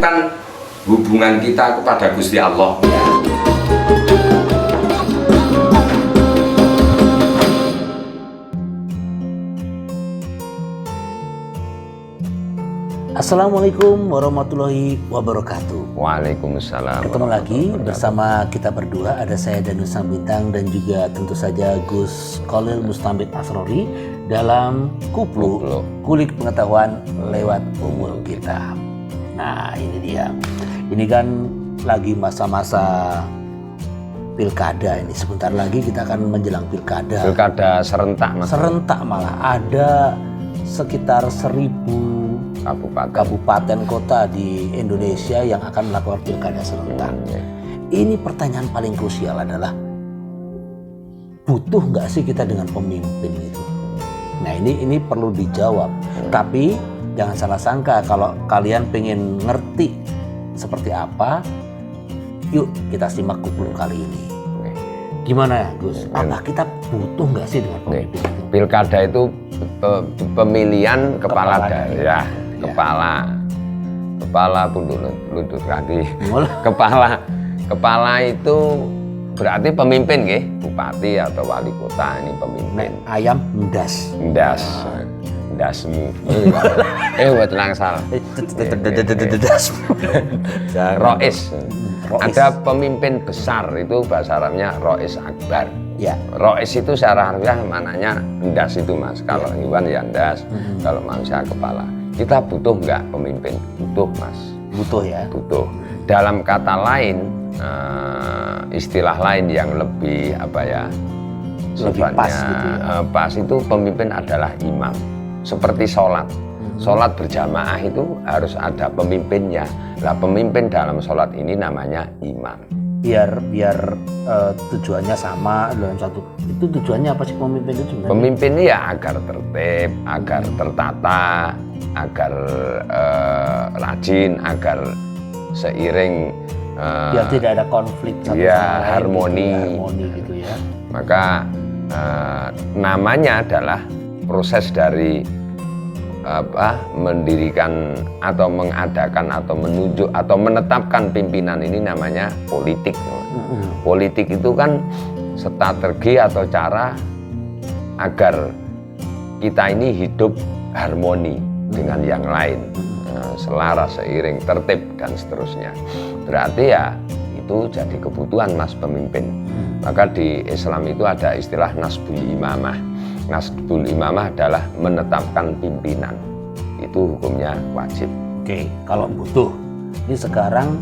kan hubungan kita kepada Gusti Allah. Assalamualaikum warahmatullahi wabarakatuh. Waalaikumsalam. Ketemu lagi bersama kita berdua, ada saya Danus Sambintang dan juga tentu saja Gus Khalil Mustamid Asrori dalam Kuplu, Kulik Pengetahuan Lewat Umur Kita. Nah ini dia, ini kan lagi masa-masa pilkada ini, sebentar lagi kita akan menjelang pilkada. Pilkada serentak mas. Serentak malah, ada sekitar 1000 kabupaten kota di Indonesia yang akan melakukan pilkada serentak. Ini pertanyaan paling krusial adalah, butuh nggak sih kita dengan pemimpin itu? Nah ini perlu dijawab. Tapi jangan salah sangka, kalau kalian pengen ngerti seperti apa, yuk kita simak Kuplu kali ini. Gimana ya Gus? Apa kita butuh nggak sih dengan pemimpin itu? Pilkada itu pemilihan kepala daerah. Kepala punduk lutut kaki. Kepala itu berarti pemimpin nggih, bupati atau wali kota ini pemimpin. Ayam ndas. Ndasmu. Buat tenang salah. Rois. Ada pemimpin besar, itu bahasa Arabnya Rois Akbar. Ya. Rois itu secara harfiah maknanya ndas itu mas. Kalau hewan ya ndas, kalau manusia kepala. Kita butuh nggak pemimpin? Butuh mas. Butuh ya? Butuh. Dalam kata lain, istilah lain yang lebih lebih pas gitu ya? Pas itu pemimpin adalah imam. Seperti sholat. Sholat berjamaah itu harus ada pemimpinnya. Lah pemimpin dalam sholat ini namanya imam. Biar tujuannya sama dalam satu. Itu tujuannya apa sih pemimpin itu sebenarnya? Pemimpin ya agar tertib, agar tertata, agar rajin, agar seiring biar tidak ada konflik satu ya, sama lain, harmoni gitu ya. Maka namanya adalah proses dari mendirikan atau mengadakan atau menunjuk atau menetapkan pimpinan ini namanya politik. Politik itu kan strategi atau cara agar kita ini hidup harmoni dengan yang lain, selaras, seiring, tertib dan seterusnya. Berarti ya itu jadi kebutuhan mas pemimpin. Maka di Islam itu ada istilah nasbul imamah. Nasbul imamah adalah menetapkan pimpinan. Itu hukumnya wajib. Oke, kalau butuh, ini sekarang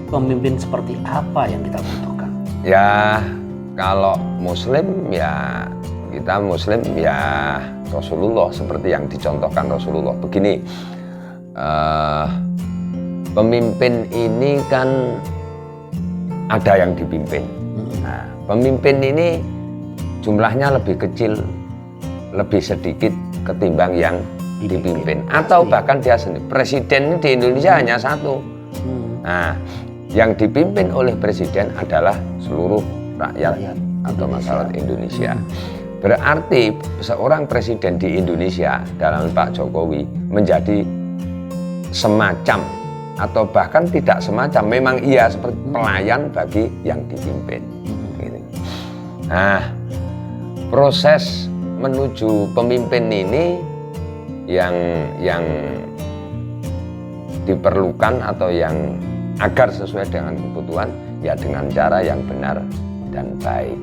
pemimpin seperti apa yang kita butuhkan? Ya, kalau Muslim ya kita Muslim ya Rasulullah, seperti yang dicontohkan Rasulullah. Begini, pemimpin ini kan ada yang dipimpin. Nah, pemimpin ini jumlahnya lebih kecil, lebih sedikit ketimbang yang dipimpin. Atau bahkan dia sendiri. Presiden di Indonesia hanya satu. Nah, yang dipimpin oleh presiden adalah seluruh rakyat atau masyarakat Indonesia. Berarti seorang presiden di Indonesia dalam Pak Jokowi menjadi semacam atau bahkan tidak semacam, memang ia seperti pelayan bagi yang dipimpin. Nah, proses menuju pemimpin ini yang diperlukan atau yang agar sesuai dengan kebutuhan ya dengan cara yang benar dan baik.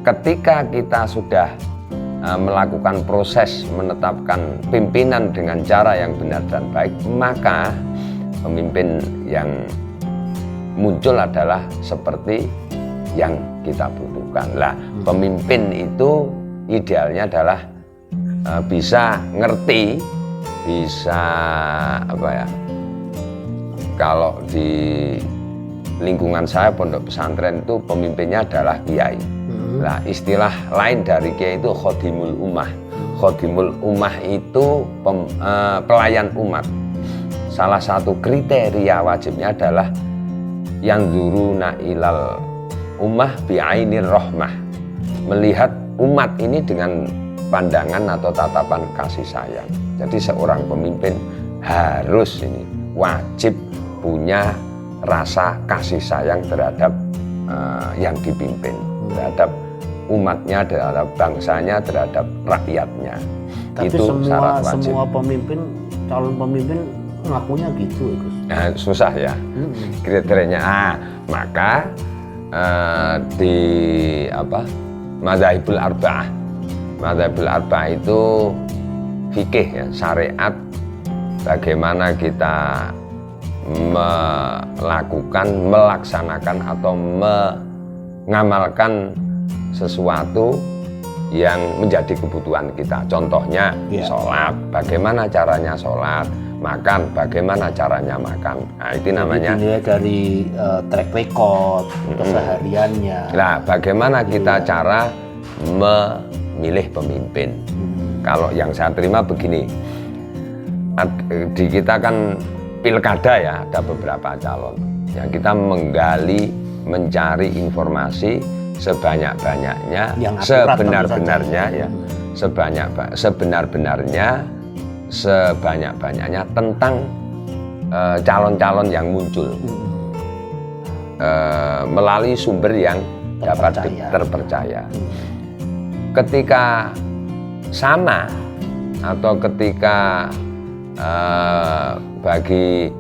Ketika kita sudah melakukan proses menetapkan pimpinan dengan cara yang benar dan baik, maka pemimpin yang muncul adalah seperti yang kita butuhkan. Lah, pemimpin itu idealnya adalah bisa ngerti, bisa kalau di lingkungan saya pondok pesantren itu pemimpinnya adalah kiai. Nah, istilah lain dari kiai itu khodimul ummah. Khodimul ummah itu pelayan umat. Salah satu kriteria wajibnya adalah yanzuruna ilal ummah bi'ainir rahmah, melihat umat ini dengan pandangan atau tatapan kasih sayang. Jadi seorang pemimpin harus ini wajib punya rasa kasih sayang terhadap yang dipimpin, terhadap umatnya, terhadap bangsanya, terhadap rakyatnya. Tapi itu syarat wajib. semua pemimpin, calon pemimpin ngakunya gitu, Gus. Nah, susah ya kriterianya. Maka di Madzhabul Arba'ah. Madzhabul Arba'ah itu fikih ya, syariat bagaimana kita melaksanakan atau mengamalkan sesuatu yang menjadi kebutuhan kita. Contohnya sholat, bagaimana caranya sholat, makan, bagaimana caranya makan. Nah, itu namanya dinilai dari track record, kesehariannya. Nah, bagaimana kita cara memilih pemimpin. Kalau yang saya terima begini, di kita kan pilkada ya, ada beberapa calon. Yang kita menggali, mencari informasi sebanyak-banyaknya, sebenar-benarnya ya, sebanyak-banyaknya tentang calon-calon yang muncul melalui sumber yang dapat terpercaya. Ketika sama atau ketika bagi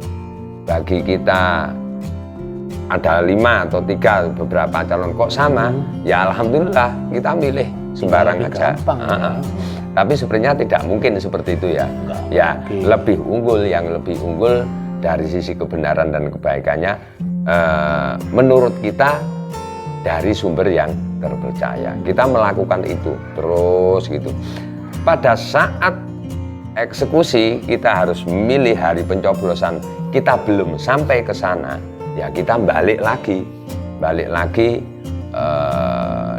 kita ada 5 atau 3 beberapa calon kok sama, ya alhamdulillah kita milih sembarang aja. Tapi sebenarnya tidak mungkin seperti itu ya. Lebih unggul, yang lebih unggul dari sisi kebenaran dan kebaikannya menurut kita dari sumber yang terpercaya. Kita melakukan itu terus gitu. Pada saat eksekusi kita harus memilih hari pencoblosan, kita belum sampai ke sana. Ya kita balik lagi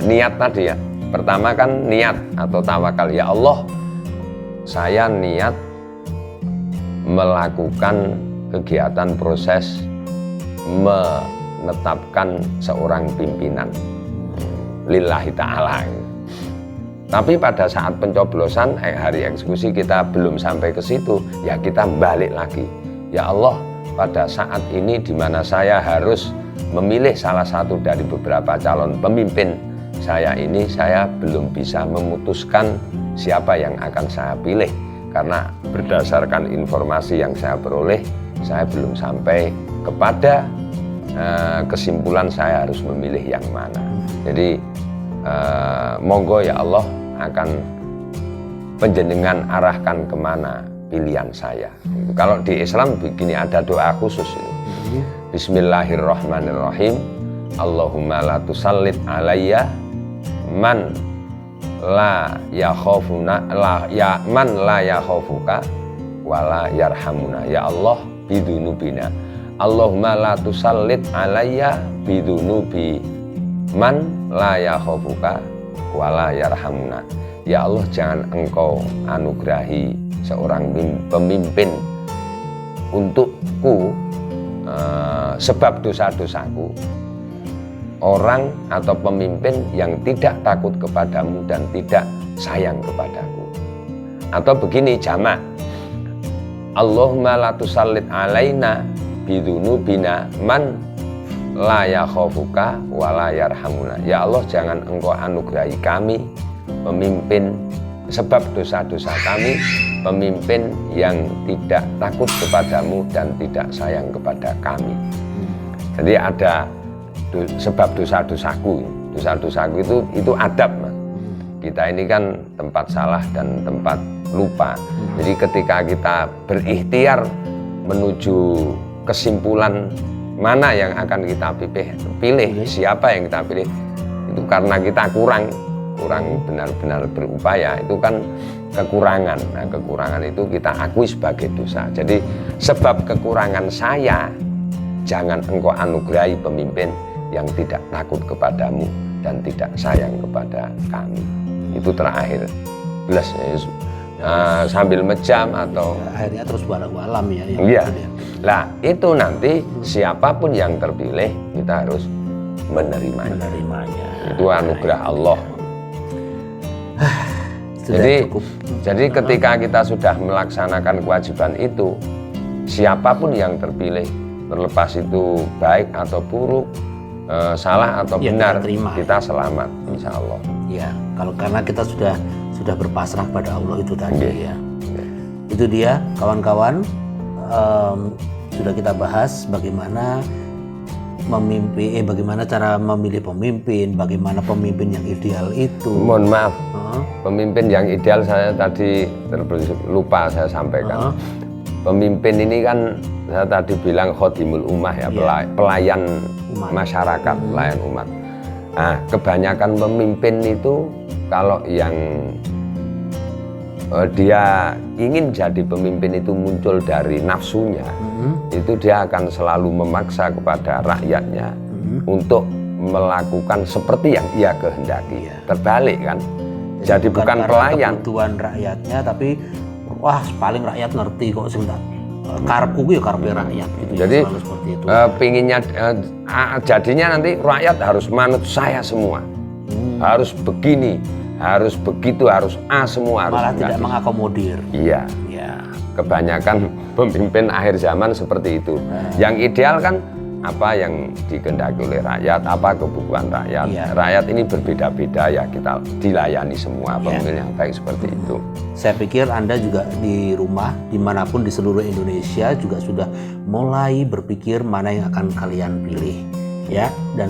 niat tadi ya. Pertama kan niat atau tawakal. Ya Allah, saya niat melakukan kegiatan proses menetapkan seorang pimpinan lillahi ta'ala. Tapi pada saat pencoblosan hari eksekusi kita belum sampai ke situ, ya kita balik lagi. Ya Allah, pada saat ini di mana saya harus memilih salah satu dari beberapa calon pemimpin saya ini, saya belum bisa memutuskan siapa yang akan saya pilih karena berdasarkan informasi yang saya peroleh, saya belum sampai kepada kesimpulan saya harus memilih yang mana. Jadi monggo ya Allah akan penjenengan arahkan kemana pilihan saya. Kalau di Islam begini, ada doa khusus itu. Bismillahirrahmanirrahim. Allahumma la tusallit alayya man la yakhafuna man la yakhafuka wala yarhamuna. Ya Allah bidunubina. Allahumma la tusallit alayya bidunubi man la yakhafuka wala yarhamuna. Ya Allah, jangan engkau anugerahi seorang pemimpin untukku sebab dosa-dosaku, orang atau pemimpin yang tidak takut kepadamu dan tidak sayang kepadaku. Atau begini jamak, Allahumma la tusallit alaina bidunubina man la yakhafuka wa la yarhamuna. Ya Allah, jangan engkau anugerahi kami pemimpin sebab dosa-dosa kami, pemimpin yang tidak takut kepadamu dan tidak sayang kepada kami. Jadi ada sebab dosa-dosaku. Dosa-dosaku itu adab, Mas. Kita ini kan tempat salah dan tempat lupa. Jadi ketika kita berikhtiar menuju kesimpulan mana yang akan kita pilih, siapa yang kita pilih, itu karena kita kurang benar-benar berupaya, itu kan kekurangan. Nah, kekurangan itu kita akui sebagai dosa. Jadi sebab kekurangan saya, jangan engkau anugerahi pemimpin yang tidak takut kepadamu dan tidak sayang kepada kami. Itu terakhir belas sambil mejam atau akhirnya terus walau-walam ya. Iya. Lah itu nanti siapapun yang terpilih kita harus menerimanya. Itu anugerah Allah. Jadi ketika kita sudah melaksanakan kewajiban itu, siapapun yang terpilih, terlepas itu baik atau buruk, salah atau Ya, benar, kita terima. kita selamat, insya Allah. Ya, kalau karena kita sudah berpasrah pada Allah itu tadi Oke. ya. Itu dia kawan-kawan, sudah kita bahas bagaimana bagaimana cara memilih pemimpin, bagaimana pemimpin yang ideal itu. Mohon maaf, Heeh. pemimpin yang ideal saya tadi lupa saya sampaikan. Pemimpin ini kan saya tadi bilang khodimul ummah ya, pelayan Umat. masyarakat, pelayan umat. Nah, kebanyakan pemimpin itu kalau yang dia ingin jadi pemimpin itu muncul dari nafsunya, itu dia akan selalu memaksa kepada rakyatnya untuk melakukan seperti yang ia kehendaki. Terbalik kan? Jadi bukan karena pelayan. kebutuhan rakyatnya, tapi wah paling rakyat ngerti kok sing tak karepku ya karepe rakyat gitu. Jadi ya, selalu seperti itu. pinginnya jadinya nanti rakyat harus manut saya semua, harus begini, harus begitu, harus A semua, harus Malah enggak. tidak mengakomodir. Iya, Ya. kebanyakan pemimpin akhir zaman seperti itu. Yang ideal kan apa yang dikehendaki oleh rakyat, apa kebutuhan rakyat. Iya. Rakyat ini berbeda-beda ya, kita dilayani semua, pemimpin yang baik seperti itu. Saya pikir Anda juga di rumah, dimanapun di seluruh Indonesia juga sudah mulai berpikir mana yang akan kalian pilih, ya. Dan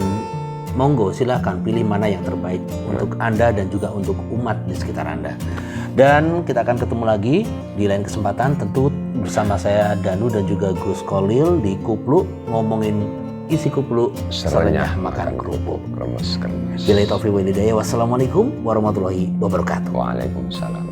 monggo silahkan pilih mana yang terbaik untuk Anda dan juga untuk umat di sekitar Anda. Dan kita akan ketemu lagi di lain kesempatan, tentu bersama saya Danu dan juga Gus Kolil di Kuplu, ngomongin isi Kuplu serenyah makan kerupuk. Kremes. Bila taufiq wal hidayah, wassalamualaikum warahmatullahi wabarakatuh. Waalaikumsalam.